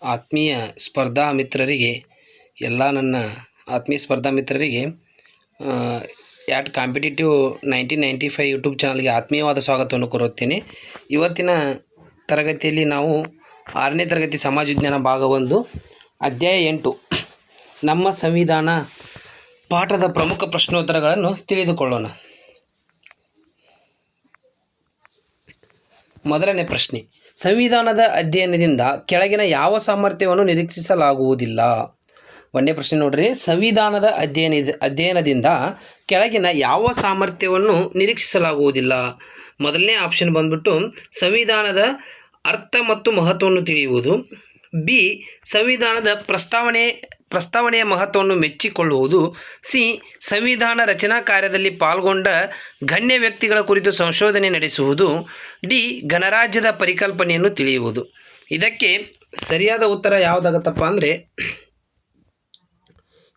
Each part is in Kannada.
ಆತ್ಮೀಯ ಸ್ಪರ್ಧಾ ಮಿತ್ರರಿಗೆ ನನ್ನ ಆತ್ಮೀಯ ಸ್ಪರ್ಧಾ ಮಿತ್ರರಿಗೆ ಯಾಟ್ ಕಾಂಪಿಟೇಟಿವ್ 1995 ಯೂಟ್ಯೂಬ್ ಚಾನಲ್ಗೆ ಆತ್ಮೀಯವಾದ ಸ್ವಾಗತವನ್ನು ಕೋರುತ್ತೇನೆ. ಇವತ್ತಿನ ತರಗತಿಯಲ್ಲಿ ನಾವು 6ನೇ ತರಗತಿ ಸಮಾಜ ವಿಜ್ಞಾನ ಭಾಗ 1 ಅಧ್ಯಾಯ 8 ನಮ್ಮ ಸಂವಿಧಾನ ಪಾಠದ ಪ್ರಮುಖ ಪ್ರಶ್ನೋತ್ತರಗಳನ್ನು ತಿಳಿದುಕೊಳ್ಳೋಣ. ಮೊದಲನೇ ಪ್ರಶ್ನೆ, ಸಂವಿಧಾನದ ಅಧ್ಯಯನದಿಂದ ಕೆಳಗಿನ ಯಾವ ಸಾಮರ್ಥ್ಯವನ್ನು ನಿರೀಕ್ಷಿಸಲಾಗುವುದಿಲ್ಲ? ಒಂದನೇ ಪ್ರಶ್ನೆ ನೋಡ್ರಿ, ಸಂವಿಧಾನದ ಅಧ್ಯಯನದಿಂದ ಕೆಳಗಿನ ಯಾವ ಸಾಮರ್ಥ್ಯವನ್ನು ನಿರೀಕ್ಷಿಸಲಾಗುವುದಿಲ್ಲ? ಮೊದಲನೇ ಆಪ್ಷನ್ ಬಂದ್ಬಿಟ್ಟು ಸಂವಿಧಾನದ ಅರ್ಥ ಮತ್ತು ಮಹತ್ವವನ್ನು ತಿಳಿಯುವುದು. ಬಿ, ಸಂವಿಧಾನದ ಪ್ರಸ್ತಾವನೆಯ ಮಹತ್ವವನ್ನು ಮೆಚ್ಚಿಕೊಳ್ಳುವುದು. ಸಿ, ಸಂವಿಧಾನ ರಚನಾ ಕಾರ್ಯದಲ್ಲಿ ಪಾಲ್ಗೊಂಡ ಗಣ್ಯ ವ್ಯಕ್ತಿಗಳ ಕುರಿತು ಸಂಶೋಧನೆ ನಡೆಸುವುದು. ಡಿ, ಗಣರಾಜ್ಯದ ಪರಿಕಲ್ಪನೆಯನ್ನು ತಿಳಿಯುವುದು. ಇದಕ್ಕೆ ಸರಿಯಾದ ಉತ್ತರ ಯಾವುದಾಗತ್ತಪ್ಪ ಅಂದರೆ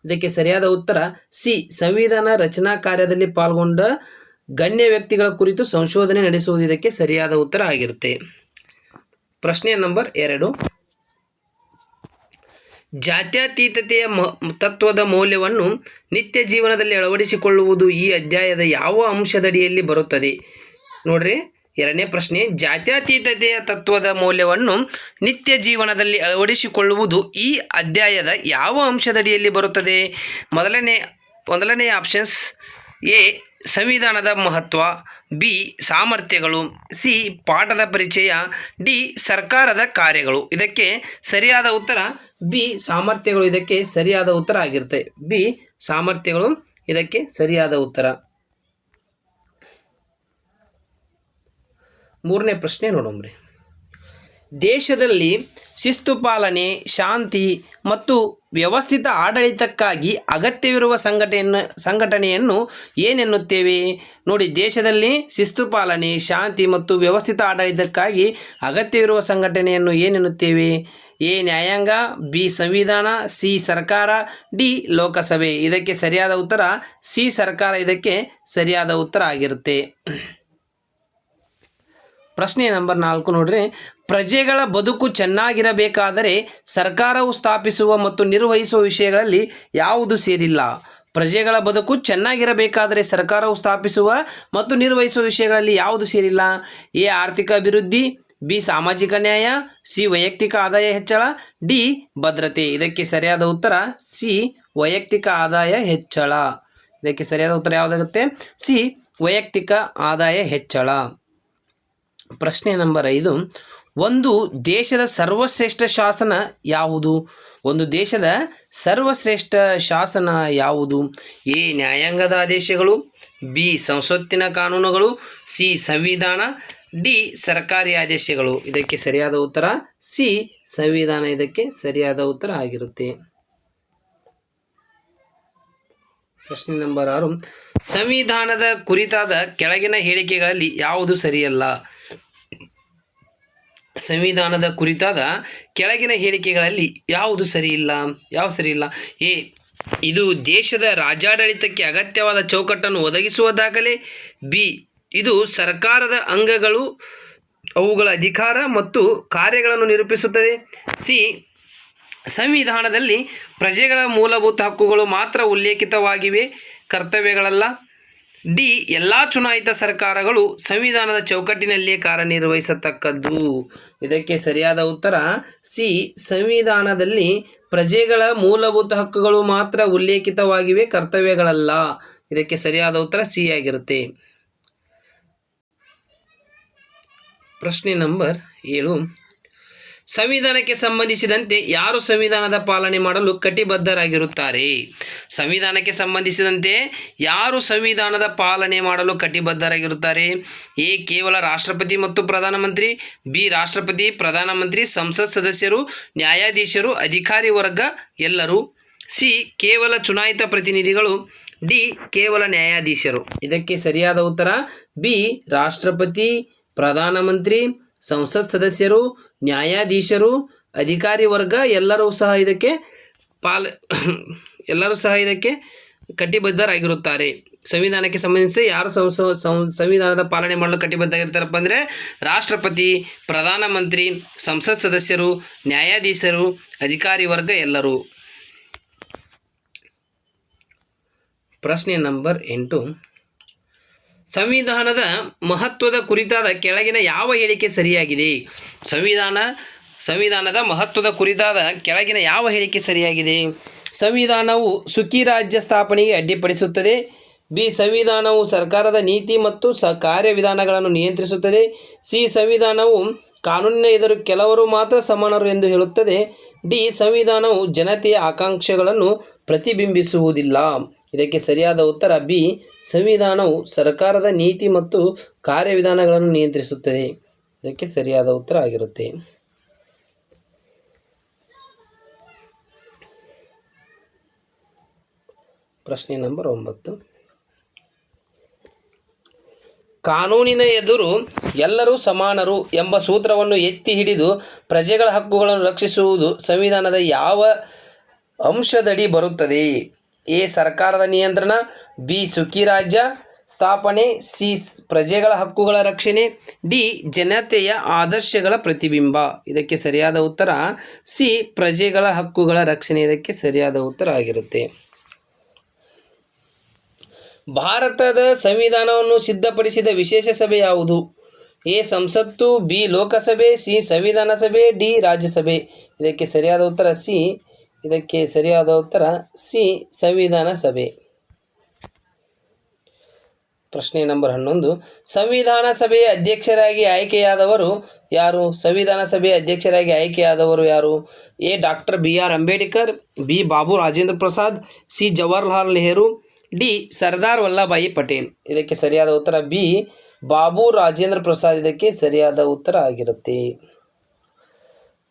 ಇದಕ್ಕೆ ಸರಿಯಾದ ಉತ್ತರ ಸಿ, ಸಂವಿಧಾನ ರಚನಾ ಕಾರ್ಯದಲ್ಲಿ ಪಾಲ್ಗೊಂಡ ಗಣ್ಯ ವ್ಯಕ್ತಿಗಳ ಕುರಿತು ಸಂಶೋಧನೆ ನಡೆಸುವುದು ಇದಕ್ಕೆ ಸರಿಯಾದ ಉತ್ತರ ಆಗಿರುತ್ತೆ. ಪ್ರಶ್ನೆ ನಂಬರ್ 2, ಜಾತ್ಯತೀತತೆಯ ತತ್ವದ ಮೌಲ್ಯವನ್ನು ನಿತ್ಯ ಜೀವನದಲ್ಲಿ ಅಳವಡಿಸಿಕೊಳ್ಳುವುದು ಈ ಅಧ್ಯಾಯದ ಯಾವ ಅಂಶದಡಿಯಲ್ಲಿ ಬರುತ್ತದೆ? ನೋಡ್ರಿ, ಎರಡನೇ ಪ್ರಶ್ನೆ, ಜಾತ್ಯತೀತತೆಯ ತತ್ವದ ಮೌಲ್ಯವನ್ನು ನಿತ್ಯ ಜೀವನದಲ್ಲಿ ಅಳವಡಿಸಿಕೊಳ್ಳುವುದು ಈ ಅಧ್ಯಾಯದ ಯಾವ ಅಂಶದಡಿಯಲ್ಲಿ ಬರುತ್ತದೆ? ಮೊದಲನೇ ಆಪ್ಷನ್ಸ್: ಎ, ಸಂವಿಧಾನದ ಮಹತ್ವ. ಬಿ, ಸಾಮರ್ಥ್ಯಗಳು. ಸಿ, ಪಾಠದ ಪರಿಚಯ. ಡಿ, ಸರ್ಕಾರದ ಕಾರ್ಯಗಳು. ಇದಕ್ಕೆ ಸರಿಯಾದ ಉತ್ತರ ಬಿ, ಸಾಮರ್ಥ್ಯಗಳು ಇದಕ್ಕೆ ಸರಿಯಾದ ಉತ್ತರ ಆಗಿರುತ್ತೆ. ಬಿ, ಸಾಮರ್ಥ್ಯಗಳು ಇದಕ್ಕೆ ಸರಿಯಾದ ಉತ್ತರ. ಮೂರನೇ ಪ್ರಶ್ನೆ ನೋಡೋಮ್ರಿ. ದೇಶದಲ್ಲಿ ಶಿಸ್ತು ಪಾಲನೆ, ಶಾಂತಿ ಮತ್ತು ವ್ಯವಸ್ಥಿತ ಆಡಳಿತಕ್ಕಾಗಿ ಅಗತ್ಯವಿರುವ ಸಂಘಟನೆಯನ್ನು ಏನೆನ್ನುತ್ತೇವೆ? ನೋಡಿ, ದೇಶದಲ್ಲಿ ಶಿಸ್ತು ಪಾಲನೆ, ಶಾಂತಿ ಮತ್ತು ವ್ಯವಸ್ಥಿತ ಆಡಳಿತಕ್ಕಾಗಿ ಅಗತ್ಯವಿರುವ ಸಂಘಟನೆಯನ್ನು ಏನೆನ್ನುತ್ತೇವೆ? ಎ, ನ್ಯಾಯಾಂಗ. ಬಿ, ಸಂವಿಧಾನ. ಸಿ, ಸರ್ಕಾರ. ಡಿ, ಲೋಕಸಭೆ. ಇದಕ್ಕೆ ಸರಿಯಾದ ಉತ್ತರ ಸಿ, ಸರ್ಕಾರ ಇದಕ್ಕೆ ಸರಿಯಾದ ಉತ್ತರ ಆಗಿರುತ್ತೆ. ಪ್ರಶ್ನೆ ನಂಬರ್ 4 ನೋಡ್ರಿ, ಪ್ರಜೆಗಳ ಬದುಕು ಚೆನ್ನಾಗಿರಬೇಕಾದರೆ ಸರ್ಕಾರವು ಸ್ಥಾಪಿಸುವ ಮತ್ತು ನಿರ್ವಹಿಸುವ ವಿಷಯಗಳಲ್ಲಿ ಯಾವುದು ಸೇರಿಲ್ಲ? ಪ್ರಜೆಗಳ ಬದುಕು ಚೆನ್ನಾಗಿರಬೇಕಾದರೆ ಸರ್ಕಾರವು ಸ್ಥಾಪಿಸುವ ಮತ್ತು ನಿರ್ವಹಿಸುವ ವಿಷಯಗಳಲ್ಲಿ ಯಾವುದು ಸೇರಿಲ್ಲ? ಎ, ಆರ್ಥಿಕ ಅಭಿವೃದ್ಧಿ. ಬಿ, ಸಾಮಾಜಿಕ ನ್ಯಾಯ. ಸಿ, ವೈಯಕ್ತಿಕ ಆದಾಯ ಹೆಚ್ಚಳ. ಡಿ, ಭದ್ರತೆ. ಇದಕ್ಕೆ ಸರಿಯಾದ ಉತ್ತರ ಸಿ, ವೈಯಕ್ತಿಕ ಆದಾಯ ಹೆಚ್ಚಳ. ಇದಕ್ಕೆ ಸರಿಯಾದ ಉತ್ತರ ಯಾವುದಾಗುತ್ತೆ? ಸಿ, ವೈಯಕ್ತಿಕ ಆದಾಯ ಹೆಚ್ಚಳ. ಪ್ರಶ್ನೆ ನಂಬರ್ 5, ಒಂದು ದೇಶದ ಸರ್ವಶ್ರೇಷ್ಠ ಶಾಸನ ಯಾವುದು? ಒಂದು ದೇಶದ ಸರ್ವಶ್ರೇಷ್ಠ ಶಾಸನ ಯಾವುದು? ಎ, ನ್ಯಾಯಾಂಗದ ಆದೇಶಗಳು. ಬಿ, ಸಂಸತ್ತಿನ ಕಾನೂನುಗಳು. ಸಿ, ಸಂವಿಧಾನ. ಡಿ, ಸರ್ಕಾರಿ ಆದೇಶಗಳು. ಇದಕ್ಕೆ ಸರಿಯಾದ ಉತ್ತರ ಸಿ, ಸಂವಿಧಾನ ಇದಕ್ಕೆ ಸರಿಯಾದ ಉತ್ತರ ಆಗಿರುತ್ತೆ. ಪ್ರಶ್ನೆ ನಂಬರ್ 6, ಸಂವಿಧಾನದ ಕುರಿತಾದ ಕೆಳಗಿನ ಹೇಳಿಕೆಗಳಲ್ಲಿ ಯಾವುದು ಸರಿಯಲ್ಲ? ಸಂವಿಧಾನದ ಕುರಿತಾದ ಕೆಳಗಿನ ಹೇಳಿಕೆಗಳಲ್ಲಿ ಯಾವುದು ಸರಿಯಿಲ್ಲ? ಎ, ಇದು ದೇಶದ ರಾಜ್ಯಾಡಳಿತಕ್ಕೆ ಅಗತ್ಯವಾದ ಚೌಕಟ್ಟನ್ನು ಒದಗಿಸುವ ದಾಖಲೆ. ಬಿ, ಇದು ಸರ್ಕಾರದ ಅಂಗಗಳು ಅವುಗಳ ಅಧಿಕಾರ ಮತ್ತು ಕಾರ್ಯಗಳನ್ನು ನಿರೂಪಿಸುತ್ತದೆ. ಸಿ, ಸಂವಿಧಾನದಲ್ಲಿ ಪ್ರಜೆಗಳ ಮೂಲಭೂತ ಹಕ್ಕುಗಳು ಮಾತ್ರ ಉಲ್ಲೇಖಿತವಾಗಿವೆ, ಕರ್ತವ್ಯಗಳಲ್ಲ. ಡಿ, ಎಲ್ಲ ಚುನಾಯಿತ ಸರ್ಕಾರಗಳು ಸಂವಿಧಾನದ ಚೌಕಟ್ಟಿನಲ್ಲಿಯೇ ಕಾರ್ಯನಿರ್ವಹಿಸತಕ್ಕದ್ದು. ಇದಕ್ಕೆ ಸರಿಯಾದ ಉತ್ತರ ಸಿ, ಸಂವಿಧಾನದಲ್ಲಿ ಪ್ರಜೆಗಳ ಮೂಲಭೂತ ಹಕ್ಕುಗಳು ಮಾತ್ರ ಉಲ್ಲೇಖಿತವಾಗಿವೆ, ಕರ್ತವ್ಯಗಳಲ್ಲ. ಇದಕ್ಕೆ ಸರಿಯಾದ ಉತ್ತರ ಸಿ ಆಗಿರುತ್ತೆ. ಪ್ರಶ್ನೆ ನಂಬರ್ 7, ಸಂವಿಧಾನಕ್ಕೆ ಸಂಬಂಧಿಸಿದಂತೆ ಯಾರು ಸಂವಿಧಾನದ ಪಾಲನೆ ಮಾಡಲು ಕಟಿಬದ್ಧರಾಗಿರುತ್ತಾರೆ? ಸಂವಿಧಾನಕ್ಕೆ ಸಂಬಂಧಿಸಿದಂತೆ ಯಾರು ಸಂವಿಧಾನದ ಪಾಲನೆ ಮಾಡಲು ಕಟಿಬದ್ಧರಾಗಿರುತ್ತಾರೆ? ಎ, ಕೇವಲ ರಾಷ್ಟ್ರಪತಿ ಮತ್ತು ಪ್ರಧಾನಮಂತ್ರಿ. ಬಿ, ರಾಷ್ಟ್ರಪತಿ, ಪ್ರಧಾನಮಂತ್ರಿ, ಸಂಸತ್ ಸದಸ್ಯರು, ನ್ಯಾಯಾಧೀಶರು, ಅಧಿಕಾರಿ ವರ್ಗ ಎಲ್ಲರೂ. ಸಿ, ಕೇವಲ ಚುನಾಯಿತ ಪ್ರತಿನಿಧಿಗಳು. ಡಿ, ಕೇವಲ ನ್ಯಾಯಾಧೀಶರು. ಇದಕ್ಕೆ ಸರಿಯಾದ ಉತ್ತರ ಬಿ, ರಾಷ್ಟ್ರಪತಿ, ಪ್ರಧಾನಮಂತ್ರಿ, ಸಂಸತ್ ಸದಸ್ಯರು, ನ್ಯಾಯಾಧೀಶರು, ಅಧಿಕಾರಿ ವರ್ಗ ಎಲ್ಲರೂ ಸಹ ಇದಕ್ಕೆ ಕಟಿಬದ್ಧರಾಗಿರುತ್ತಾರೆ. ಸಂವಿಧಾನಕ್ಕೆ ಸಂಬಂಧಿಸಿ ಯಾರು ಸಂವಿಧಾನದ ಪಾಲನೆ ಮಾಡಲು ಕಟಿಬದ್ಧರಾಗಿರ್ತಾರಪ್ಪ ಅಂದರೆ ರಾಷ್ಟ್ರಪತಿ, ಪ್ರಧಾನಮಂತ್ರಿ, ಸಂಸತ್ ಸದಸ್ಯರು, ನ್ಯಾಯಾಧೀಶರು, ಅಧಿಕಾರಿ ವರ್ಗ ಎಲ್ಲರೂ. ಪ್ರಶ್ನೆ ನಂಬರ್ 8. ಸಂವಿಧಾನದ ಮಹತ್ವದ ಕುರಿತಾದ ಕೆಳಗಿನ ಯಾವ ಹೇಳಿಕೆ ಸರಿಯಾಗಿದೆ? ಸಂವಿಧಾನದ ಮಹತ್ವದ ಕುರಿತಾದ ಕೆಳಗಿನ ಯಾವ ಹೇಳಿಕೆ ಸರಿಯಾಗಿದೆ? ಸಂವಿಧಾನವು ಸುಖಿ ರಾಜ್ಯ ಸ್ಥಾಪನೆಗೆ ಅಡ್ಡಿಪಡಿಸುತ್ತದೆ. ಬಿ. ಸಂವಿಧಾನವು ಸರ್ಕಾರದ ನೀತಿ ಮತ್ತು ಕಾರ್ಯವಿಧಾನಗಳನ್ನು ನಿಯಂತ್ರಿಸುತ್ತದೆ. ಸಿ. ಸಂವಿಧಾನವು ಕಾನೂನಿನ ಎದುರು ಕೆಲವರು ಮಾತ್ರ ಸಮಾನರು ಎಂದು ಹೇಳುತ್ತದೆ. ಡಿ. ಸಂವಿಧಾನವು ಜನತೆಯ ಆಕಾಂಕ್ಷೆಗಳನ್ನು ಪ್ರತಿಬಿಂಬಿಸುವುದಿಲ್ಲ. ಇದಕ್ಕೆ ಸರಿಯಾದ ಉತ್ತರ ಬಿ. ಸಂವಿಧಾನವು ಸರ್ಕಾರದ ನೀತಿ ಮತ್ತು ಕಾರ್ಯವಿಧಾನಗಳನ್ನು ನಿಯಂತ್ರಿಸುತ್ತದೆ. ಇದಕ್ಕೆ ಸರಿಯಾದ ಉತ್ತರ ಆಗಿರುತ್ತೆ. ಪ್ರಶ್ನೆ ನಂಬರ್ 9. ಕಾನೂನಿನ ಎದುರು ಎಲ್ಲರೂ ಸಮಾನರು ಎಂಬ ಸೂತ್ರವನ್ನು ಎತ್ತಿ ಹಿಡಿದು ಪ್ರಜೆಗಳ ಹಕ್ಕುಗಳನ್ನು ರಕ್ಷಿಸುವುದು ಸಂವಿಧಾನದ ಯಾವ ಅಂಶದಡಿ ಬರುತ್ತದೆ? ಎ. ಸರ್ಕಾರದ ನಿಯಂತ್ರಣ. ಬಿ. ಸುಖಿ ರಾಜ್ಯ ಸ್ಥಾಪನೆ. ಸಿ. ಪ್ರಜೆಗಳ ಹಕ್ಕುಗಳ ರಕ್ಷಣೆ. ಡಿ. ಜನತೆಯ ಆದರ್ಶಗಳ ಪ್ರತಿಬಿಂಬ. ಇದಕ್ಕೆ ಸರಿಯಾದ ಉತ್ತರ ಸಿ. ಪ್ರಜೆಗಳ ಹಕ್ಕುಗಳ ರಕ್ಷಣೆ. ಇದಕ್ಕೆ ಸರಿಯಾದ ಉತ್ತರ ಆಗಿರುತ್ತೆ. ಭಾರತದ ಸಂವಿಧಾನವನ್ನು ಸಿದ್ಧಪಡಿಸಿದ ವಿಶೇಷ ಸಭೆ ಯಾವುದು? ಎ. ಸಂಸತ್ತು. ಬಿ. ಲೋಕಸಭೆ. ಸಿ. ಸಂವಿಧಾನ ಸಭೆ. ಡಿ. ರಾಜ್ಯಸಭೆ. ಇದಕ್ಕೆ ಸರಿಯಾದ ಉತ್ತರ ಸಿ. ಇದಕ್ಕೆ ಸರಿಯಾದ ಉತ್ತರ ಸಿ. ಸಂವಿಧಾನ ಸಭೆ. ಪ್ರಶ್ನೆ ನಂಬರ್ 11. ಸಂವಿಧಾನ ಸಭೆಯ ಅಧ್ಯಕ್ಷರಾಗಿ ಆಯ್ಕೆಯಾದವರು ಯಾರು? ಸಂವಿಧಾನ ಸಭೆಯ ಅಧ್ಯಕ್ಷರಾಗಿ ಆಯ್ಕೆಯಾದವರು ಯಾರು? A. Doctor B.R. Ambedkar. B. Babu Rajendra Prasad. C. Jawaharlal Nehru. D. Sardar Vallabhbhai Patel. ಇದಕ್ಕೆ ಸರಿಯಾದ ಉತ್ತರ ಬಿ. ಬಾಬು ರಾಜೇಂದ್ರ ಪ್ರಸಾದ್. ಇದಕ್ಕೆ ಸರಿಯಾದ ಉತ್ತರ ಆಗಿರುತ್ತೆ.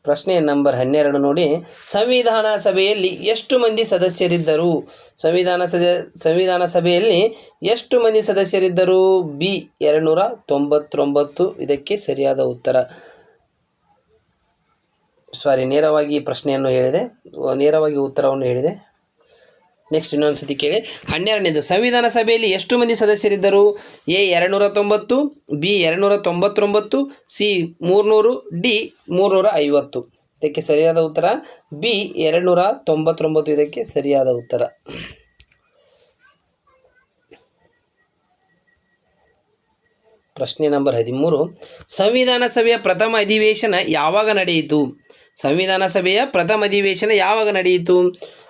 ಪ್ರಶ್ನೆ ನಂಬರ್ 12 ನೋಡಿ. ಸಂವಿಧಾನ ಸಭೆಯಲ್ಲಿ ಎಷ್ಟು ಮಂದಿ ಸದಸ್ಯರಿದ್ದರು? ಸಂವಿಧಾನ ಸಭೆಯಲ್ಲಿ ಎಷ್ಟು ಮಂದಿ ಸದಸ್ಯರಿದ್ದರು? ಬಿ. 299. ಇದಕ್ಕೆ ಸರಿಯಾದ ಉತ್ತರ. ನೇರವಾಗಿ ಪ್ರಶ್ನೆಯನ್ನು ಹೇಳಿದೆ, ನೇರವಾಗಿ ಉತ್ತರವನ್ನು ಹೇಳಿದೆ. ನೆಕ್ಸ್ಟ್ ಇನ್ನೊಂದು ಸತಿ ಕೇಳಿ. 12ನೇದು. ಸಂವಿಧಾನ ಸಭೆಯಲ್ಲಿ ಎಷ್ಟು ಮಂದಿ ಸದಸ್ಯರಿದ್ದರು? ಎ. 290. ಬಿ. 299. ಸಿ. 300. ಡಿ. 350. ಇದಕ್ಕೆ ಸರಿಯಾದ ಉತ್ತರ ಬಿ. 299. ಇದಕ್ಕೆ ಸರಿಯಾದ ಉತ್ತರ. ಪ್ರಶ್ನೆ ನಂಬರ್ 13. ಸಂವಿಧಾನ ಸಭೆಯ ಪ್ರಥಮ ಅಧಿವೇಶನ ಯಾವಾಗ ನಡೆಯಿತು? ಸಂವಿಧಾನ ಸಭೆಯ ಪ್ರಥಮ ಅಧಿವೇಶನ ಯಾವಾಗ ನಡೆಯಿತು?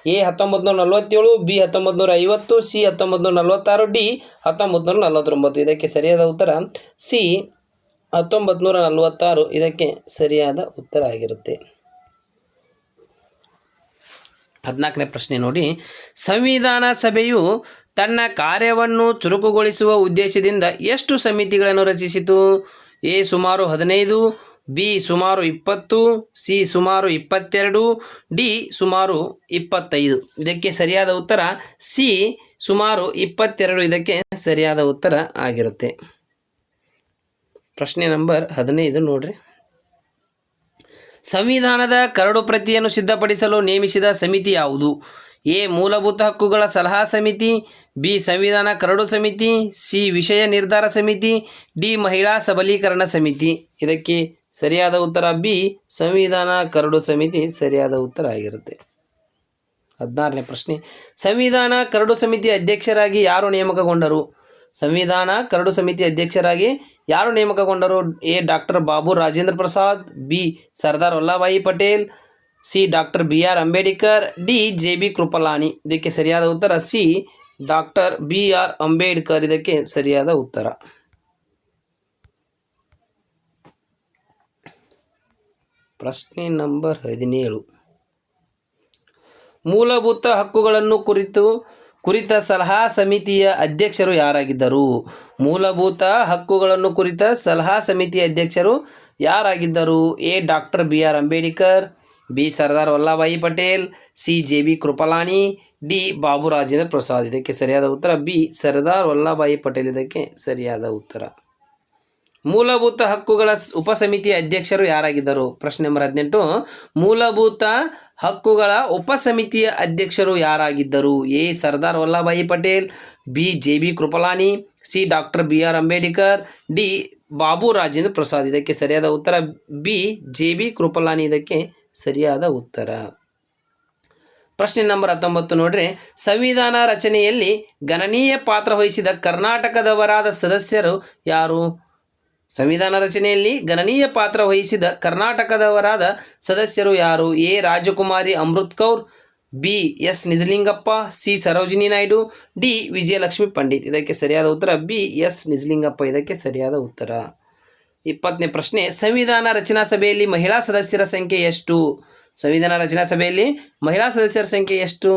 ಎ. 1947. ಬಿ. 1950. ಸಿ. 1946. ಡಿ. 1949. ಇದಕ್ಕೆ ಸರಿಯಾದ ಉತ್ತರ ಸಿ. 1946. ಇದಕ್ಕೆ ಸರಿಯಾದ ಉತ್ತರ ಆಗಿರುತ್ತೆ. 14ನೇ ಪ್ರಶ್ನೆ ನೋಡಿ. ಸಂವಿಧಾನ ಸಭೆಯು ತನ್ನ ಕಾರ್ಯವನ್ನು ಚುರುಕುಗೊಳಿಸುವ ಉದ್ದೇಶದಿಂದ ಎಷ್ಟು ಸಮಿತಿಗಳನ್ನು ರಚಿಸಿತು? ಎ. ಸುಮಾರು 15. ಬಿ. ಸುಮಾರು 20. ಸಿ. ಸುಮಾರು 22. ಡಿ. ಸುಮಾರು 25. ಇದಕ್ಕೆ ಸರಿಯಾದ ಉತ್ತರ ಸಿ. ಸುಮಾರು 22. ಇದಕ್ಕೆ ಸರಿಯಾದ ಉತ್ತರ ಆಗಿರುತ್ತೆ. ಪ್ರಶ್ನೆ ನಂಬರ್ 15 ನೋಡ್ರಿ. ಸಂವಿಧಾನದ ಕರಡು ಪ್ರತಿಯನ್ನು ಸಿದ್ಧಪಡಿಸಲು ನೇಮಿಸಿದ ಸಮಿತಿ ಯಾವುದು? ಎ. ಮೂಲಭೂತ ಹಕ್ಕುಗಳ ಸಲಹಾ ಸಮಿತಿ. ಬಿ. ಸಂವಿಧಾನ ಕರಡು ಸಮಿತಿ. ಸಿ. ವಿಷಯ ನಿರ್ಧಾರ ಸಮಿತಿ. ಡಿ. ಮಹಿಳಾ ಸಬಲೀಕರಣ ಸಮಿತಿ. ಇದಕ್ಕೆ ಸರಿಯಾದ ಉತ್ತರ ಬಿ. ಸಂವಿಧಾನ ಕರಡು ಸಮಿತಿ ಸರಿಯಾದ ಉತ್ತರ ಆಗಿರುತ್ತೆ. 16ನೇ ಪ್ರಶ್ನೆ. ಸಂವಿಧಾನ ಕರಡು ಸಮಿತಿ ಅಧ್ಯಕ್ಷರಾಗಿ ಯಾರು ನೇಮಕಗೊಂಡರು? ಸಂವಿಧಾನ ಕರಡು ಸಮಿತಿ ಅಧ್ಯಕ್ಷರಾಗಿ ಯಾರು ನೇಮಕಗೊಂಡರು? A. Doctor Babu Rajendra Prasad. B. Sardar Vallabhbhai Patel. C. Doctor B.R. Ambedkar. D. J.B. Kripalani. ಇದಕ್ಕೆ ಸರಿಯಾದ ಉತ್ತರ ಸಿ. Doctor B.R. ಅಂಬೇಡ್ಕರ್. ಇದಕ್ಕೆ ಸರಿಯಾದ ಉತ್ತರ. ಪ್ರಶ್ನೆ ನಂಬರ್ 17. ಮೂಲಭೂತ ಹಕ್ಕುಗಳನ್ನು ಕುರಿತ ಸಲಹಾ ಸಮಿತಿಯ ಅಧ್ಯಕ್ಷರು ಯಾರಾಗಿದ್ದರು? ಮೂಲಭೂತ ಹಕ್ಕುಗಳನ್ನು ಕುರಿತ ಸಲಹಾ ಸಮಿತಿಯ ಅಧ್ಯಕ್ಷರು ಯಾರಾಗಿದ್ದರು? A. Doctor B.R. Ambedkar. B. Sardar Vallabhbhai Patel. C. J.B. Kripalani. D. Babu Rajendra Prasad. ಇದಕ್ಕೆ ಸರಿಯಾದ ಉತ್ತರ ಬಿ. ಸರ್ದಾರ್ ವಲ್ಲಭಾಯಿ ಪಟೇಲ್. ಇದಕ್ಕೆ ಸರಿಯಾದ ಉತ್ತರ. ಮೂಲಭೂತ ಹಕ್ಕುಗಳ ಉಪಸಮಿತಿಯ ಅಧ್ಯಕ್ಷರು ಯಾರಾಗಿದ್ದರು? ಪ್ರಶ್ನೆ ನಂಬರ್ 18. ಮೂಲಭೂತ ಹಕ್ಕುಗಳ ಉಪಸಮಿತಿಯ ಅಧ್ಯಕ್ಷರು ಯಾರಾಗಿದ್ದರು? A. Sardar Vallabhbhai Patel. B J B Kripalani, C doctor B R Ambedkar, D Babu Rajendra Prasad. ಇದಕ್ಕೆ ಸರಿಯಾದ ಉತ್ತರ ಬಿ ಜೆ ಬಿ ಕೃಪಲಾನಿ ಇದಕ್ಕೆ ಸರಿಯಾದ ಉತ್ತರ. ಪ್ರಶ್ನೆ ನಂಬರ್ 19 ನೋಡ್ರಿ, ಸಂವಿಧಾನ ರಚನೆಯಲ್ಲಿ ಗಣನೀಯ ಪಾತ್ರ ವಹಿಸಿದ ಕರ್ನಾಟಕದವರಾದ ಸದಸ್ಯರು ಯಾರು? ಸಂವಿಧಾನ ರಚನೆಯಲ್ಲಿ ಗಣನೀಯ ಪಾತ್ರ ವಹಿಸಿದ ಕರ್ನಾಟಕದವರಾದ ಸದಸ್ಯರು ಯಾರು? A Rajkumari Amrit Kaur, B S Nijalingappa, C Sarojini Naidu, D Vijayalakshmi Pandit. ಇದಕ್ಕೆ ಸರಿಯಾದ ಉತ್ತರ ಬಿ ಎಸ್ ನಿಜಲಿಂಗಪ್ಪ ಇದಕ್ಕೆ ಸರಿಯಾದ ಉತ್ತರ. 20ನೇ ಪ್ರಶ್ನೆ, ಸಂವಿಧಾನ ರಚನಾ ಸಭೆಯಲ್ಲಿ ಮಹಿಳಾ ಸದಸ್ಯರ ಸಂಖ್ಯೆ ಎಷ್ಟು? ಸಂವಿಧಾನ ರಚನಾ ಸಭೆಯಲ್ಲಿ ಮಹಿಳಾ ಸದಸ್ಯರ ಸಂಖ್ಯೆ ಎಷ್ಟು?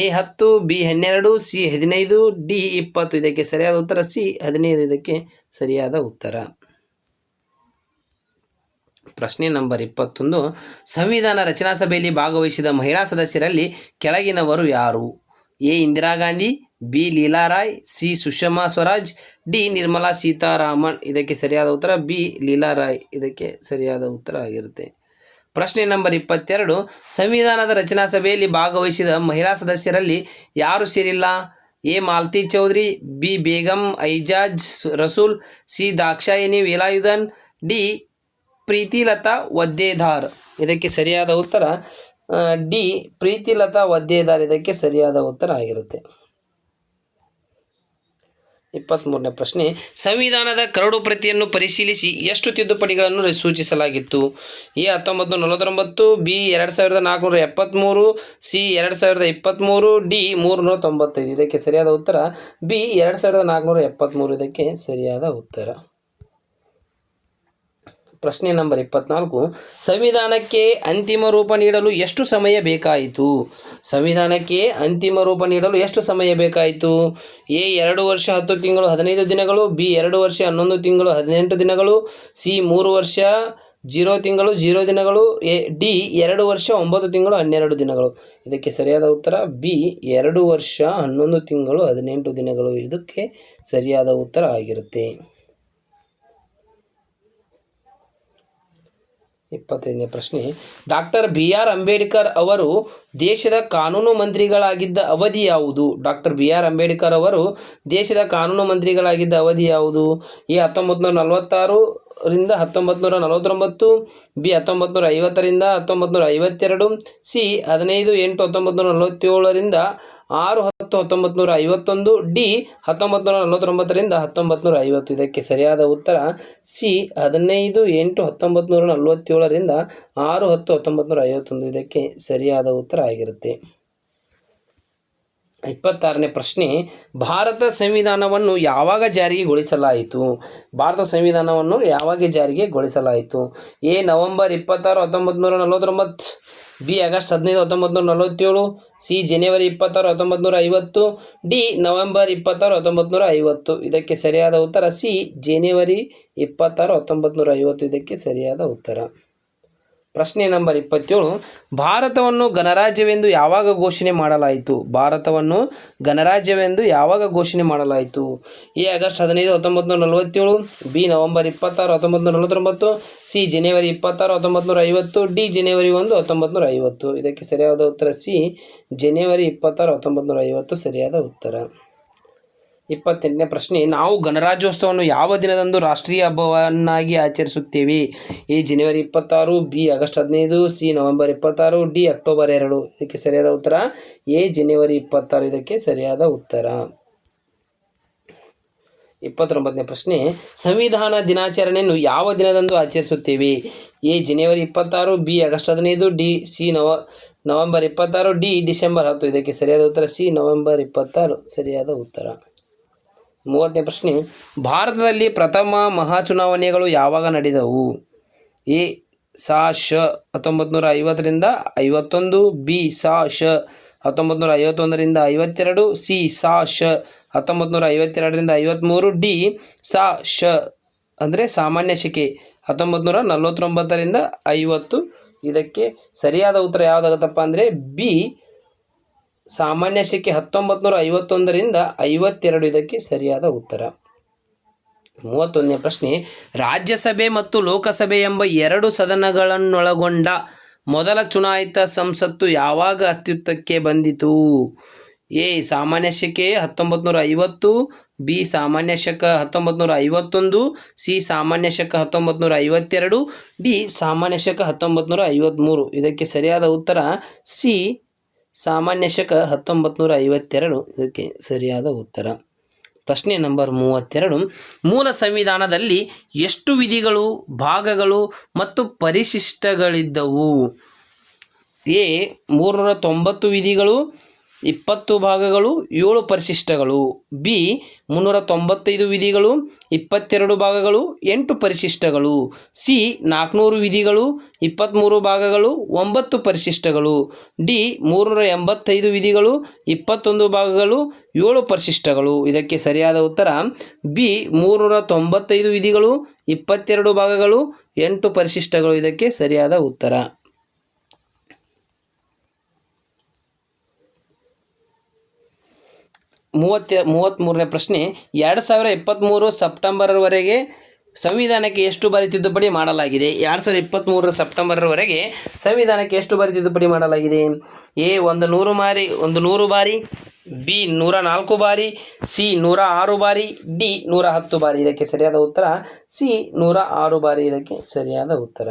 A 10, B 12, C 15, D 20. ಇದಕ್ಕೆ ಸರಿಯಾದ ಉತ್ತರ ಸಿ 15 ಇದಕ್ಕೆ ಸರಿಯಾದ ಉತ್ತರ. ಪ್ರಶ್ನೆ ನಂಬರ್ 21, ಸಂವಿಧಾನ ರಚನಾ ಸಭೆಯಲ್ಲಿ ಭಾಗವಹಿಸಿದ ಮಹಿಳಾ ಸದಸ್ಯರಲ್ಲಿ ಕೆಳಗಿನವರು ಯಾರು? A Indira Gandhi, B Leela Roy, C Sushma Swaraj, D Nirmala Sitharaman. ಇದಕ್ಕೆ ಸರಿಯಾದ ಉತ್ತರ ಬಿ ಲೀಲಾ ರಾಯ್ ಇದಕ್ಕೆ ಸರಿಯಾದ ಉತ್ತರ ಆಗಿರುತ್ತೆ. ಪ್ರಶ್ನೆ ನಂಬರ್ 22, ಸಂವಿಧಾನದ ರಚನಾ ಸಭೆಯಲ್ಲಿ ಭಾಗವಹಿಸಿದ ಮಹಿಳಾ ಸದಸ್ಯರಲ್ಲಿ ಯಾರು ಸೇರಿಲ್ಲ? A Malati Choudhury, B Begum Aizaz Rasul, C Dakshayani Velayudhan, D Pritilata Waddedar. ಇದಕ್ಕೆ ಸರಿಯಾದ ಉತ್ತರ ಡಿ ಪ್ರೀತಿಲತಾ ವದ್ದೇದಾರ್ ಇದಕ್ಕೆ ಸರಿಯಾದ ಉತ್ತರ ಆಗಿರುತ್ತೆ. 23ನೇ ಪ್ರಶ್ನೆ, ಸಂವಿಧಾನದ ಕರಡು ಪ್ರತಿಯನ್ನು ಪರಿಶೀಲಿಸಿ ಎಷ್ಟು ತಿದ್ದುಪಡಿಗಳನ್ನು ಸೂಚಿಸಲಾಗಿತ್ತು? A 1949, B 2473, C 2023, D 395. ಇದಕ್ಕೆ ಸರಿಯಾದ ಉತ್ತರ ಬಿ 2473 ಇದಕ್ಕೆ ಸರಿಯಾದ ಉತ್ತರ. ಪ್ರಶ್ನೆ ನಂಬರ್ 24, ಸಂವಿಧಾನಕ್ಕೆ ಅಂತಿಮ ರೂಪ ನೀಡಲು ಎಷ್ಟು ಸಮಯ ಬೇಕಾಯಿತು? ಸಂವಿಧಾನಕ್ಕೆ ಅಂತಿಮ ರೂಪ ನೀಡಲು ಎಷ್ಟು ಸಮಯ ಬೇಕಾಯಿತು? ಎ 2 ವರ್ಷ 10 ತಿಂಗಳು 15 ದಿನಗಳು, ಬಿ 2 ವರ್ಷ 11 ತಿಂಗಳು 18 ದಿನಗಳು, ಸಿ 3 ವರ್ಷ 0 ತಿಂಗಳು 0 ದಿನಗಳು, ಡಿ 2 ವರ್ಷ 9 ತಿಂಗಳು 12 ದಿನಗಳು. ಇದಕ್ಕೆ ಸರಿಯಾದ ಉತ್ತರ ಬಿ 2 ವರ್ಷ 11 ತಿಂಗಳು 18 ದಿನಗಳು ಇದಕ್ಕೆ ಸರಿಯಾದ ಉತ್ತರ ಆಗಿರುತ್ತೆ. 25ನೇ ಪ್ರಶ್ನೆ, ಡಾಕ್ಟರ್ ಬಿ ಆರ್ ಅಂಬೇಡ್ಕರ್ ಅವರು ದೇಶದ ಕಾನೂನು ಮಂತ್ರಿಗಳಾಗಿದ್ದ ಅವಧಿ ಯಾವುದು? ಡಾಕ್ಟರ್ ಬಿ ಆರ್ ಅಂಬೇಡ್ಕರ್ ಅವರು ದೇಶದ ಕಾನೂನು ಮಂತ್ರಿಗಳಾಗಿದ್ದ ಅವಧಿ ಯಾವುದು? ಎ 1946 ರಿಂದ 1949, ಬಿ 1950 ರಿಂದ 1952, ಸಿ 15/8/1947 ರಿಂದ 6/10/1951, ಡಿ 1949 ರಿಂದ 1950. ಇದಕ್ಕೆ ಸರಿಯಾದ ಉತ್ತರ ಸಿ 15/8/1947 ರಿಂದ 6/10/1951 ಇದಕ್ಕೆ ಸರಿಯಾದ ಉತ್ತರ ಆಗಿರುತ್ತೆ. 26ನೇ ಪ್ರಶ್ನೆ, ಭಾರತ ಸಂವಿಧಾನವನ್ನು ಯಾವಾಗ ಜಾರಿಗೆಗೊಳಿಸಲಾಯಿತು? ಭಾರತ ಸಂವಿಧಾನವನ್ನು ಯಾವಾಗ ಜಾರಿಗೆಗೊಳಿಸಲಾಯಿತು? A November 26, 1949, B August 15, 1947, C ಜನವರಿ 26, 1950, ಡಿ ನವೆಂಬರ್ 26, 1950. ಇದಕ್ಕೆ ಸರಿಯಾದ ಉತ್ತರ ಸಿ ಜನವರಿ 26, 1950 ಇದಕ್ಕೆ ಸರಿಯಾದ ಉತ್ತರ. ಪ್ರಶ್ನೆ ನಂಬರ್ 27, ಭಾರತವನ್ನು ಗಣರಾಜ್ಯವೆಂದು ಯಾವಾಗ ಘೋಷಣೆ ಮಾಡಲಾಯಿತು? ಭಾರತವನ್ನು ಗಣರಾಜ್ಯವೆಂದು ಯಾವಾಗ ಘೋಷಣೆ ಮಾಡಲಾಯಿತು? A August 15, 1947, B November 26, 1949, C ಜನವರಿ 26, 1950, ಡಿ ಜನವರಿ 1, 1950. ಇದಕ್ಕೆ ಸರಿಯಾದ ಉತ್ತರ ಸಿ ಜನವರಿ 26, 1950 ಸರಿಯಾದ ಉತ್ತರ. 28ನೇ ಪ್ರಶ್ನೆ, ನಾವು ಗಣರಾಜ್ಯೋತ್ಸವವನ್ನು ಯಾವ ದಿನದಂದು ರಾಷ್ಟ್ರೀಯ ಹಬ್ಬವನ್ನಾಗಿ ಆಚರಿಸುತ್ತೇವೆ? ಎ ಜನವರಿ 26, B August 15, C November 26, D October 2. ಇದಕ್ಕೆ ಸರಿಯಾದ ಉತ್ತರ ಎ ಜನವರಿ 26 ಇದಕ್ಕೆ ಸರಿಯಾದ ಉತ್ತರ. 29ನೇ ಪ್ರಶ್ನೆ, ಸಂವಿಧಾನ ದಿನಾಚರಣೆಯನ್ನು ಯಾವ ದಿನದಂದು ಆಚರಿಸುತ್ತೇವೆ? ಎ ಜನವರಿ 26, B August 15, D C November 26, D December 10. ಇದಕ್ಕೆ ಸರಿಯಾದ ಉತ್ತರ ಸಿ ನವೆಂಬರ್ 26 ಸರಿಯಾದ ಉತ್ತರ. 30ನೇ ಪ್ರಶ್ನೆ, ಭಾರತದಲ್ಲಿ ಪ್ರಥಮ ಮಹಾಚುನಾವಣೆಗಳು ಯಾವಾಗ ನಡೆದವು? ಎ ಸಾ ಶ 1950 ರಿಂದ 51, ಬಿ ಸಾ ಶ 1951 ರಿಂದ 52, ಸಿ ಸಾ ಶ 1952 ರಿಂದ 53, ಡಿ ಸಾ ಶ ಅಂದರೆ ಸಾಮಾನ್ಯ ಶಕೆ 1949 ರಿಂದ 50. ಇದಕ್ಕೆ ಸರಿಯಾದ ಉತ್ತರ ಯಾವುದಾಗುತ್ತಪ್ಪ ಅಂದರೆ ಬಿ ಸಾಮಾನ್ಯ ಶಕೆ 1951 ರಿಂದ 52 ಇದಕ್ಕೆ ಸರಿಯಾದ ಉತ್ತರ. 31ನೇ ಪ್ರಶ್ನೆ, ರಾಜ್ಯಸಭೆ ಮತ್ತು ಲೋಕಸಭೆ ಎಂಬ 2 ಸದನಗಳನ್ನೊಳಗೊಂಡ ಮೊದಲ ಚುನಾಯಿತ ಸಂಸತ್ತು ಯಾವಾಗ ಅಸ್ತಿತ್ವಕ್ಕೆ ಬಂದಿತು? ಎ ಸಾಮಾನ್ಯ ಶಕೆ 1950, ಬಿ ಸಾಮಾನ್ಯ ಶಕ 1951, ಸಿ ಸಾಮಾನ್ಯ ಶಕ 1952, ಡಿ ಸಾಮಾನ್ಯ ಶಕ 1953. ಇದಕ್ಕೆ ಸರಿಯಾದ ಉತ್ತರ ಸಿ ಸಾಮಾನ್ಯ ಶಕ 1952 ಇದಕ್ಕೆ ಸರಿಯಾದ ಉತ್ತರ. ಪ್ರಶ್ನೆ ನಂಬರ್ 32. ಮೂಲ ಸಂವಿಧಾನದಲ್ಲಿ ಎಷ್ಟು ವಿಧಿಗಳು, ಭಾಗಗಳು ಮತ್ತು ಪರಿಶಿಷ್ಟಗಳಿದ್ದವು? ಎ 390 ವಿಧಿಗಳು, 20 ಭಾಗಗಳು, 7 ಪರಿಶಿಷ್ಟಗಳು. ಬಿ 395 ವಿಧಿಗಳು, 22 ಭಾಗಗಳು, 8 ಪರಿಶಿಷ್ಟಗಳು. ಸಿ 400 ವಿಧಿಗಳು, 23 ಭಾಗಗಳು, 9 ಪರಿಶಿಷ್ಟಗಳು. ಡಿ 385 ವಿಧಿಗಳು, 21 ಭಾಗಗಳು, 7 ಪರಿಶಿಷ್ಟಗಳು. ಇದಕ್ಕೆ ಸರಿಯಾದ ಉತ್ತರ ಬಿ 395 ವಿಧಿಗಳು, 22 ಭಾಗಗಳು, 8 ಪರಿಶಿಷ್ಟಗಳು. ಇದಕ್ಕೆ ಸರಿಯಾದ ಉತ್ತರ. 33ನೇ ಪ್ರಶ್ನೆ. 2023 ಸೆಪ್ಟೆಂಬರ್ವರೆಗೆ ಸಂವಿಧಾನಕ್ಕೆ ಎಷ್ಟು ಬಾರಿ ತಿದ್ದುಪಡಿ ಮಾಡಲಾಗಿದೆ? 2023 ಸೆಪ್ಟೆಂಬರ್ವರೆಗೆ ಸಂವಿಧಾನಕ್ಕೆ ಎಷ್ಟು ಬಾರಿ ತಿದ್ದುಪಡಿ ಮಾಡಲಾಗಿದೆ? ಎ 100 ಬಾರಿ, ಬಿ 104 ಬಾರಿ, ಸಿ 106 ಬಾರಿ, ಡಿ 110 ಬಾರಿ. ಇದಕ್ಕೆ ಸರಿಯಾದ ಉತ್ತರ ಸಿ 106 ಬಾರಿ. ಇದಕ್ಕೆ ಸರಿಯಾದ ಉತ್ತರ.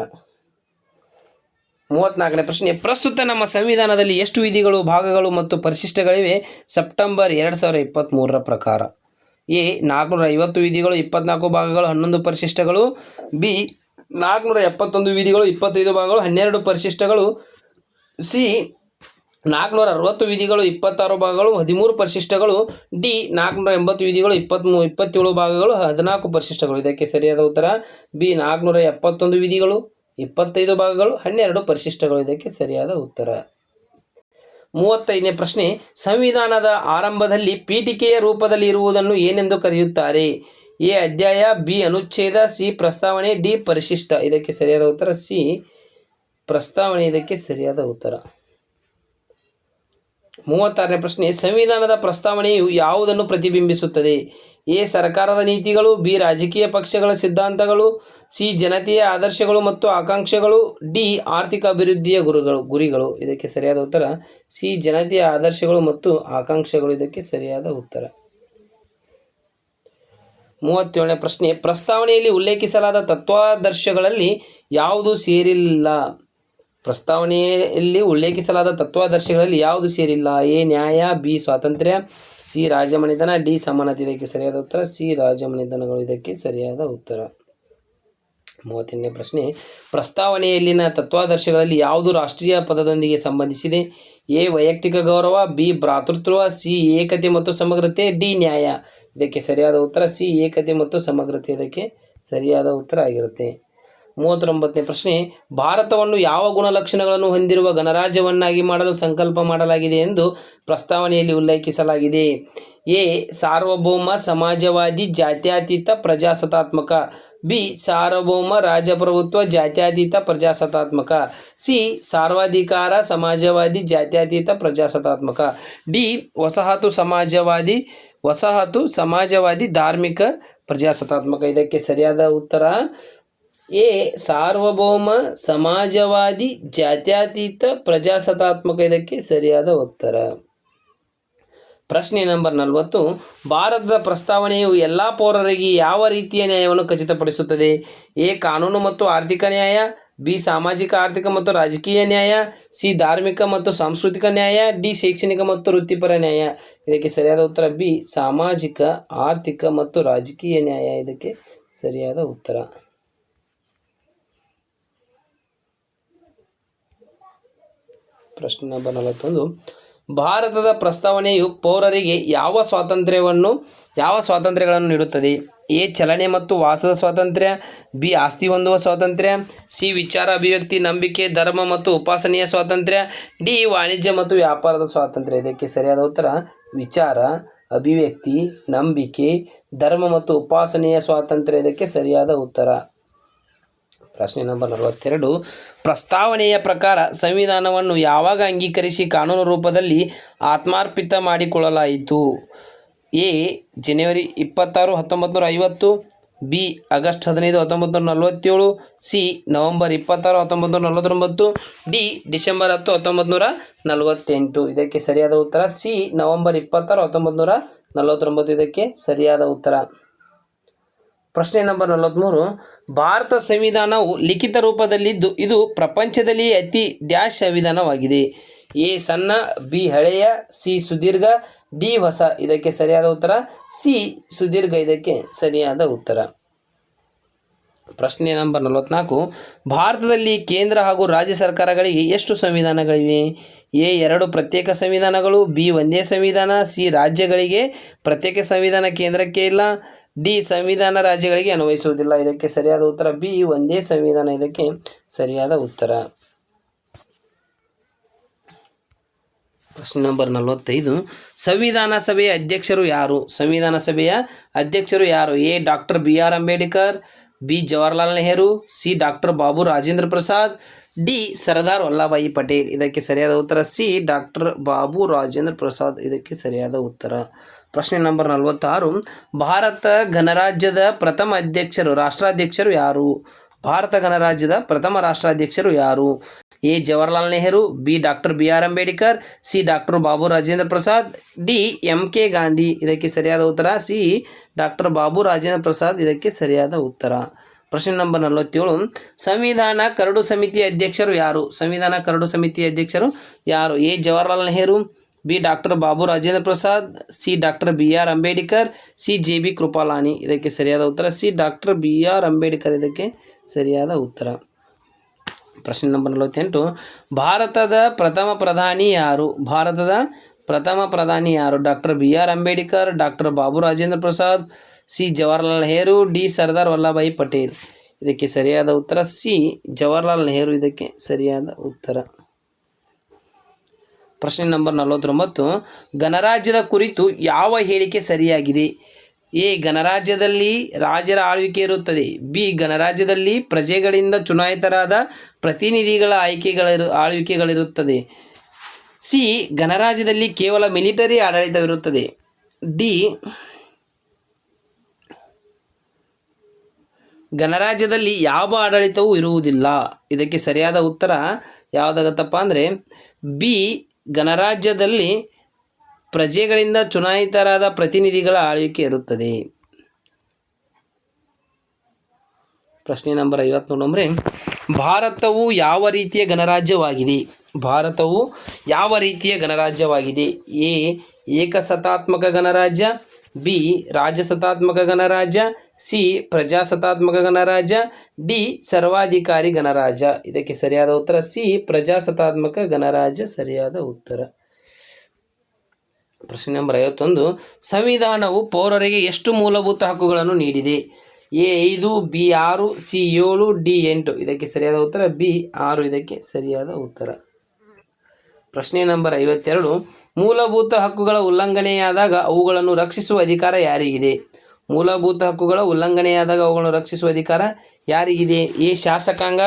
34ನೇ ಪ್ರಶ್ನೆ. ಪ್ರಸ್ತುತ ನಮ್ಮ ಸಂವಿಧಾನದಲ್ಲಿ ಎಷ್ಟು ವಿಧಿಗಳು, ಭಾಗಗಳು ಮತ್ತು ಪರಿಶಿಷ್ಟಗಳಿವೆ ಸೆಪ್ಟೆಂಬರ್ 2023 ಪ್ರಕಾರ? ಎ 450 ವಿಧಿಗಳು, 24 ಭಾಗಗಳು, 11 ಪರಿಶಿಷ್ಟಗಳು. ಬಿ 471 ವಿಧಿಗಳು, 25 ಭಾಗಗಳು, 12 ಪರಿಶಿಷ್ಟಗಳು. ಸಿ 460 ವಿಧಿಗಳು, 26 ಭಾಗಗಳು, 13 ಪರಿಶಿಷ್ಟಗಳು. ಡಿ 480 ವಿಧಿಗಳು, 27 ಭಾಗಗಳು, 14 ಪರಿಶಿಷ್ಟಗಳು. ಇದಕ್ಕೆ ಸರಿಯಾದ ಉತ್ತರ ಬಿ 471 ವಿಧಿಗಳು, 25 ಭಾಗಗಳು, 12 ಪರಿಶಿಷ್ಟಗಳು. ಇದಕ್ಕೆ ಸರಿಯಾದ ಉತ್ತರ. 35ನೇ ಪ್ರಶ್ನೆ. ಸಂವಿಧಾನದ ಆರಂಭದಲ್ಲಿ ಪೀಠಿಕೆಯ ರೂಪದಲ್ಲಿ ಇರುವುದನ್ನು ಏನೆಂದು ಕರೆಯುತ್ತಾರೆ? ಎ ಅಧ್ಯಾಯ, ಬಿ ಅನುಚ್ಛೇದ, ಸಿ ಪ್ರಸ್ತಾವನೆ, ಡಿ ಪರಿಶಿಷ್ಟ. ಇದಕ್ಕೆ ಸರಿಯಾದ ಉತ್ತರ ಸಿ ಪ್ರಸ್ತಾವನೆ. ಇದಕ್ಕೆ ಸರಿಯಾದ ಉತ್ತರ. 36ನೇ ಪ್ರಶ್ನೆ. ಸಂವಿಧಾನದ ಪ್ರಸ್ತಾವನೆಯು ಯಾವುದನ್ನು ಪ್ರತಿಬಿಂಬಿಸುತ್ತದೆ? ಎ ಸರ್ಕಾರದ ನೀತಿಗಳು, ಬಿ ರಾಜಕೀಯ ಪಕ್ಷಗಳ ಸಿದ್ಧಾಂತಗಳು, ಸಿ ಜನತೆಯ ಆದರ್ಶಗಳು ಮತ್ತು ಆಕಾಂಕ್ಷೆಗಳು, ಡಿ ಆರ್ಥಿಕ ಅಭಿವೃದ್ಧಿಯ ಗುರಿಗಳು. ಇದಕ್ಕೆ ಸರಿಯಾದ ಉತ್ತರ ಸಿ ಜನತೆಯ ಆದರ್ಶಗಳು ಮತ್ತು ಆಕಾಂಕ್ಷೆಗಳು. ಇದಕ್ಕೆ ಸರಿಯಾದ ಉತ್ತರ. 37ನೇ ಪ್ರಶ್ನೆ. ಪ್ರಸ್ತಾವನೆಯಲ್ಲಿ ಉಲ್ಲೇಖಿಸಲಾದ ತತ್ವಾದರ್ಶಗಳಲ್ಲಿ ಯಾವುದು ಸೇರಿಲ್ಲ? ಪ್ರಸ್ತಾವನೆಯಲ್ಲಿ ಉಲ್ಲೇಖಿಸಲಾದ ತತ್ವಾದರ್ಶಗಳಲ್ಲಿ ಯಾವುದು ಸೇರಿಲ್ಲ? ಎ ನ್ಯಾಯ, ಬಿ ಸ್ವಾತಂತ್ರ್ಯ, ಸಿ ರಾಜಮನೆತನ, ಡಿ ಸಮಾನತೆ. ಇದಕ್ಕೆ ಸರಿಯಾದ ಉತ್ತರ ಸಿ ರಾಜಮನೆತನಗಳು. ಇದಕ್ಕೆ ಸರಿಯಾದ ಉತ್ತರ. 38ನೇ ಪ್ರಶ್ನೆ. ಪ್ರಸ್ತಾವನೆಯಲ್ಲಿನ ತತ್ವಾದರ್ಶಗಳಲ್ಲಿ ಯಾವುದು ರಾಷ್ಟ್ರೀಯ ಪದದೊಂದಿಗೆ ಸಂಬಂಧಿಸಿದೆ? ಎ ವೈಯಕ್ತಿಕ ಗೌರವ, ಬಿ ಭ್ರಾತೃತ್ವ, ಸಿ ಏಕತೆ ಮತ್ತು ಸಮಗ್ರತೆ, ಡಿ ನ್ಯಾಯ. ಇದಕ್ಕೆ ಸರಿಯಾದ ಉತ್ತರ ಸಿ ಏಕತೆ ಮತ್ತು ಸಮಗ್ರತೆ. ಇದಕ್ಕೆ ಸರಿಯಾದ ಉತ್ತರ ಆಗಿರುತ್ತೆ. 39ನೇ ಪ್ರಶ್ನೆ. ಭಾರತವನ್ನು ಯಾವ ಗುಣಲಕ್ಷಣಗಳನ್ನು ಹೊಂದಿರುವ ಗಣರಾಜ್ಯವನ್ನಾಗಿ ಮಾಡಲು ಸಂಕಲ್ಪ ಮಾಡಲಾಗಿದೆ ಎಂದು ಪ್ರಸ್ತಾವನೆಯಲ್ಲಿ ಉಲ್ಲೇಖಿಸಲಾಗಿದೆ? ಎ ಸಾರ್ವಭೌಮ, ಸಮಾಜವಾದಿ, ಜಾತ್ಯತೀತ, ಪ್ರಜಾಸತ್ತಾತ್ಮಕ. ಬಿ ಸಾರ್ವಭೌಮ, ರಾಜಪ್ರಭುತ್ವ, ಜಾತ್ಯತೀತ, ಪ್ರಜಾಸತ್ತಾತ್ಮಕ. ಸಿ ಸರ್ವಾಧಿಕಾರ, ಸಮಾಜವಾದಿ, ಜಾತ್ಯತೀತ, ಪ್ರಜಾಸತ್ತಾತ್ಮಕ. ಡಿ ವಸಾಹತು ಸಮಾಜವಾದಿ, ಧಾರ್ಮಿಕ, ಪ್ರಜಾಸತ್ತಾತ್ಮಕ. ಇದಕ್ಕೆ ಸರಿಯಾದ ಉತ್ತರ ಎ ಸಾರ್ವಭೌಮ, ಸಮಾಜವಾದಿ, ಜಾತ್ಯತೀತ, ಪ್ರಜಾಸತ್ತಾತ್ಮಕ. ಇದಕ್ಕೆ ಸರಿಯಾದ ಉತ್ತರ. ಪ್ರಶ್ನೆ ನಂಬರ್ 40. ಭಾರತದ ಪ್ರಸ್ತಾವನೆಯು ಎಲ್ಲ ಪೌರರಿಗೆ ಯಾವ ರೀತಿಯ ನ್ಯಾಯವನ್ನು ಖಚಿತಪಡಿಸುತ್ತದೆ? ಎ ಕಾನೂನು ಮತ್ತು ಆರ್ಥಿಕ ನ್ಯಾಯ, ಬಿ ಸಾಮಾಜಿಕ, ಆರ್ಥಿಕ ಮತ್ತು ರಾಜಕೀಯ ನ್ಯಾಯ, ಸಿ ಧಾರ್ಮಿಕ ಮತ್ತು ಸಾಂಸ್ಕೃತಿಕ ನ್ಯಾಯ, ಡಿ ಶೈಕ್ಷಣಿಕ ಮತ್ತು ವೃತ್ತಿಪರ ನ್ಯಾಯ. ಇದಕ್ಕೆ ಸರಿಯಾದ ಉತ್ತರ ಬಿ ಸಾಮಾಜಿಕ, ಆರ್ಥಿಕ ಮತ್ತು ರಾಜಕೀಯ ನ್ಯಾಯ. ಇದಕ್ಕೆ ಸರಿಯಾದ ಉತ್ತರ. ಪ್ರಶ್ನೆ ನಂಬರ್ 41. ಭಾರತದ ಪ್ರಸ್ತಾವನೆಯು ಪೌರರಿಗೆ ಯಾವ ಸ್ವಾತಂತ್ರ್ಯಗಳನ್ನು ನೀಡುತ್ತದೆ? ಎ ಚಲನೆ ಮತ್ತು ವಾಸದ ಸ್ವಾತಂತ್ರ್ಯ, ಬಿ ಆಸ್ತಿ ಹೊಂದುವ ಸ್ವಾತಂತ್ರ್ಯ, ಸಿ ವಿಚಾರ, ಅಭಿವ್ಯಕ್ತಿ, ನಂಬಿಕೆ, ಧರ್ಮ ಮತ್ತು ಉಪಾಸನೆಯ ಸ್ವಾತಂತ್ರ್ಯ, ಡಿ ವಾಣಿಜ್ಯ ಮತ್ತು ವ್ಯಾಪಾರದ ಸ್ವಾತಂತ್ರ್ಯ. ಇದಕ್ಕೆ ಸರಿಯಾದ ಉತ್ತರ ವಿಚಾರ, ಅಭಿವ್ಯಕ್ತಿ, ನಂಬಿಕೆ, ಧರ್ಮ ಮತ್ತು ಉಪಾಸನೆಯ ಸ್ವಾತಂತ್ರ್ಯ. ಇದಕ್ಕೆ ಸರಿಯಾದ ಉತ್ತರ. ಪ್ರಶ್ನೆ ನಂಬರ್ 42. ಪ್ರಸ್ತಾವನೆಯ ಪ್ರಕಾರ ಸಂವಿಧಾನವನ್ನು ಯಾವಾಗ ಅಂಗೀಕರಿಸಿ ಕಾನೂನು ರೂಪದಲ್ಲಿ ಆತ್ಮಾರ್ಪಿತ ಮಾಡಿಕೊಳ್ಳಲಾಯಿತು? ಎ ಜನವರಿ 26, 1950, B August 15 1947, C November 26 1949, D December 10 1948. ಇದಕ್ಕೆ ಸರಿಯಾದ ಉತ್ತರ ಸಿ ನವೆಂಬರ್ 26 1949 ಇದಕ್ಕೆ ಸರಿಯಾದ ಉತ್ತರ. ಪ್ರಶ್ನೆ ನಂಬರ್ 43, ಭಾರತ ಸಂವಿಧಾನವು ಲಿಖಿತ ರೂಪದಲ್ಲಿದ್ದು ಇದು ಪ್ರಪಂಚದಲ್ಲಿ ಅತಿ ಡ್ಯಾಶ್ ಸಂವಿಧಾನವಾಗಿದೆ. ಎ ಸಣ್ಣ, ಬಿ ಹಳೆಯ, ಸಿ ಸುದೀರ್ಘ, ಡಿ ಹೊಸ. ಇದಕ್ಕೆ ಸರಿಯಾದ ಉತ್ತರ ಸಿ ಸುದೀರ್ಘ ಇದಕ್ಕೆ ಸರಿಯಾದ ಉತ್ತರ. ಪ್ರಶ್ನೆ ನಂಬರ್ 44, ಭಾರತದಲ್ಲಿ ಕೇಂದ್ರ ಹಾಗೂ ರಾಜ್ಯ ಸರ್ಕಾರಗಳಿಗೆ ಎಷ್ಟು ಸಂವಿಧಾನಗಳಿವೆ? ಎ 2 ಪ್ರತ್ಯೇಕ ಸಂವಿಧಾನಗಳು, ಬಿ ಒಂದೇ ಸಂವಿಧಾನ, ಸಿ ರಾಜ್ಯಗಳಿಗೆ ಪ್ರತ್ಯೇಕ ಸಂವಿಧಾನ ಕೇಂದ್ರಕ್ಕೆ ಇಲ್ಲ, ಡಿ ಸಂವಿಧಾನ ರಾಜ್ಯಗಳಿಗೆ ಅನ್ವಯಿಸುವುದಿಲ್ಲ. ಇದಕ್ಕೆ ಸರಿಯಾದ ಉತ್ತರ ಬಿ ಒಂದೇ ಸಂವಿಧಾನ ಇದಕ್ಕೆ ಸರಿಯಾದ ಉತ್ತರ. ಪ್ರಶ್ನೆ ನಂಬರ್ 45, ಸಂವಿಧಾನ ಸಭೆಯ ಅಧ್ಯಕ್ಷರು ಯಾರು? ಸಂವಿಧಾನ ಸಭೆಯ ಅಧ್ಯಕ್ಷರು ಯಾರು? A doctor BR Ambedkar, B Jawaharlal Nehru, C doctor Babu Rajendra Prasad, D Sardar Vallabhbhai Patel. ಇದಕ್ಕೆ ಸರಿಯಾದ ಉತ್ತರ ಸಿ ಡಾಕ್ಟರ್ ಬಾಬು ರಾಜೇಂದ್ರ ಪ್ರಸಾದ್ ಇದಕ್ಕೆ ಸರಿಯಾದ ಉತ್ತರ. ಪ್ರಶ್ನೆ ನಂಬರ್ 46, ಭಾರತ ಗಣರಾಜ್ಯದ ಪ್ರಥಮ ರಾಷ್ಟ್ರಾಧ್ಯಕ್ಷರು ಯಾರು? ಭಾರತ ಗಣರಾಜ್ಯದ ಪ್ರಥಮ ರಾಷ್ಟ್ರಾಧ್ಯಕ್ಷರು ಯಾರು? A Jawaharlal Nehru, B doctor BR Ambedkar, C doctor Babu Rajendra Prasad, D MK Gandhi. ಇದಕ್ಕೆ ಸರಿಯಾದ ಉತ್ತರ ಸಿ ಡಾಕ್ಟರ್ ಬಾಬು ರಾಜೇಂದ್ರ ಪ್ರಸಾದ್ ಇದಕ್ಕೆ ಸರಿಯಾದ ಉತ್ತರ. ಪ್ರಶ್ನೆ ನಂಬರ್ 47, ಸಂವಿಧಾನ ಕರಡು ಸಮಿತಿಯ ಅಧ್ಯಕ್ಷರು ಯಾರು? ಸಂವಿಧಾನ ಕರಡು ಸಮಿತಿಯ ಅಧ್ಯಕ್ಷರು ಯಾರು? A Jawaharlal Nehru, B doctor Babu Rajendra Prasad, C doctor BR Ambedkar, C JB Kripalani. ಇದಕ್ಕೆ ಸರಿಯಾದ ಉತ್ತರ ಸಿ ಡಾಕ್ಟರ್ BR ಅಂಬೇಡ್ಕರ್ ಇದಕ್ಕೆ ಸರಿಯಾದ ಉತ್ತರ. ಪ್ರಶ್ನೆ ನಂಬರ್ 48, ಭಾರತದ ಪ್ರಥಮ ಪ್ರಧಾನಿ ಯಾರು? ಭಾರತದ ಪ್ರಥಮ ಪ್ರಧಾನಿ ಯಾರು? Doctor BR Ambedkar, doctor Babu Rajendra Prasad, C Jawaharlal Nehru, D Sardar Vallabhbhai Patel. ಇದಕ್ಕೆ ಸರಿಯಾದ ಉತ್ತರ ಸಿ ಜವಾಹರ್ಲಾಲ್ ನೆಹರು ಇದಕ್ಕೆ ಸರಿಯಾದ ಉತ್ತರ. ಪ್ರಶ್ನೆ ನಂಬರ್ 49, ಗಣರಾಜ್ಯದ ಕುರಿತು ಯಾವ ಹೇಳಿಕೆ ಸರಿಯಾಗಿದೆ? ಎ ಗಣರಾಜ್ಯದಲ್ಲಿ ರಾಜರ ಆಳ್ವಿಕೆ ಇರುತ್ತದೆ, ಬಿ ಗಣರಾಜ್ಯದಲ್ಲಿ ಪ್ರಜೆಗಳಿಂದ ಚುನಾಯಿತರಾದ ಪ್ರತಿನಿಧಿಗಳ ಆಳ್ವಿಕೆಗಳಿರುತ್ತದೆ, ಸಿ ಗಣರಾಜ್ಯದಲ್ಲಿ ಕೇವಲ ಮಿಲಿಟರಿ ಆಡಳಿತವಿರುತ್ತದೆ, ಡಿ ಗಣರಾಜ್ಯದಲ್ಲಿ ಯಾವ ಆಡಳಿತವೂ ಇರುವುದಿಲ್ಲ. ಇದಕ್ಕೆ ಸರಿಯಾದ ಉತ್ತರ ಯಾವುದಾಗತ್ತಪ್ಪ ಅಂದರೆ ಬಿ ಗಣರಾಜ್ಯದಲ್ಲಿ ಪ್ರಜೆಗಳಿಂದ ಚುನಾಯಿತರಾದ ಪ್ರತಿನಿಧಿಗಳ ಆಳ್ವಿಕೆ ಇರುತ್ತದೆ. ಪ್ರಶ್ನೆ ನಂಬರ್ 53, ಭಾರತವು ಯಾವ ರೀತಿಯ ಗಣರಾಜ್ಯವಾಗಿದೆ? ಭಾರತವು ಯಾವ ರೀತಿಯ ಗಣರಾಜ್ಯವಾಗಿದೆ? ಎ ಏಕಸತ್ತಾತ್ಮಕ ಗಣರಾಜ್ಯ, ಬಿ ರಾಜಸತ್ತಾತ್ಮಕ ಗಣರಾಜ್ಯ, ಸಿ ಪ್ರಜಾಸತ್ತಾತ್ಮಕ ಗಣರಾಜ್ಯ, ಡಿ ಸರ್ವಾಧಿಕಾರಿ ಗಣರಾಜ್ಯ. ಇದಕ್ಕೆ ಸರಿಯಾದ ಉತ್ತರ ಸಿ ಪ್ರಜಾಸತ್ತಾತ್ಮಕ ಗಣರಾಜ್ಯ ಸರಿಯಾದ ಉತ್ತರ. ಪ್ರಶ್ನೆ ನಂಬರ್ 51, ಸಂವಿಧಾನವು ಪೌರರಿಗೆ ಎಷ್ಟು ಮೂಲಭೂತ ಹಕ್ಕುಗಳನ್ನು ನೀಡಿದೆ? A 5, B 6, C 7, D 8. ಇದಕ್ಕೆ ಸರಿಯಾದ ಉತ್ತರ ಬಿ 6 ಇದಕ್ಕೆ ಸರಿಯಾದ ಉತ್ತರ. ಪ್ರಶ್ನೆ ನಂಬರ್ 52, ಮೂಲಭೂತ ಹಕ್ಕುಗಳ ಉಲ್ಲಂಘನೆಯಾದಾಗ ಅವುಗಳನ್ನು ರಕ್ಷಿಸುವ ಅಧಿಕಾರ ಯಾರಿಗಿದೆ? ಮೂಲಭೂತ ಹಕ್ಕುಗಳ ಉಲ್ಲಂಘನೆಯಾದಾಗ ಅವುಗಳನ್ನು ರಕ್ಷಿಸುವ ಅಧಿಕಾರ ಯಾರಿಗಿದೆ? ಎ ಶಾಸಕಾಂಗ,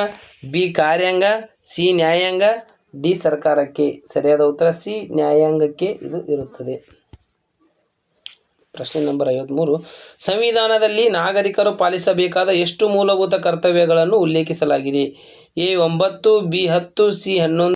ಬಿ ಕಾರ್ಯಾಂಗ, ಸಿ ನ್ಯಾಯಾಂಗ, ಡಿ ಸರ್ಕಾರಕ್ಕೆ. ಸರಿಯಾದ ಉತ್ತರ ಸಿ ನ್ಯಾಯಾಂಗಕ್ಕೆ ಇದು ಇರುತ್ತದೆ. ಪ್ರಶ್ನೆ ನಂಬರ್ 53, ಸಂವಿಧಾನದಲ್ಲಿ ನಾಗರಿಕರು ಪಾಲಿಸಬೇಕಾದ ಎಷ್ಟು ಮೂಲಭೂತ ಕರ್ತವ್ಯಗಳನ್ನು ಉಲ್ಲೇಖಿಸಲಾಗಿದೆ? A 9, B 10, C 11,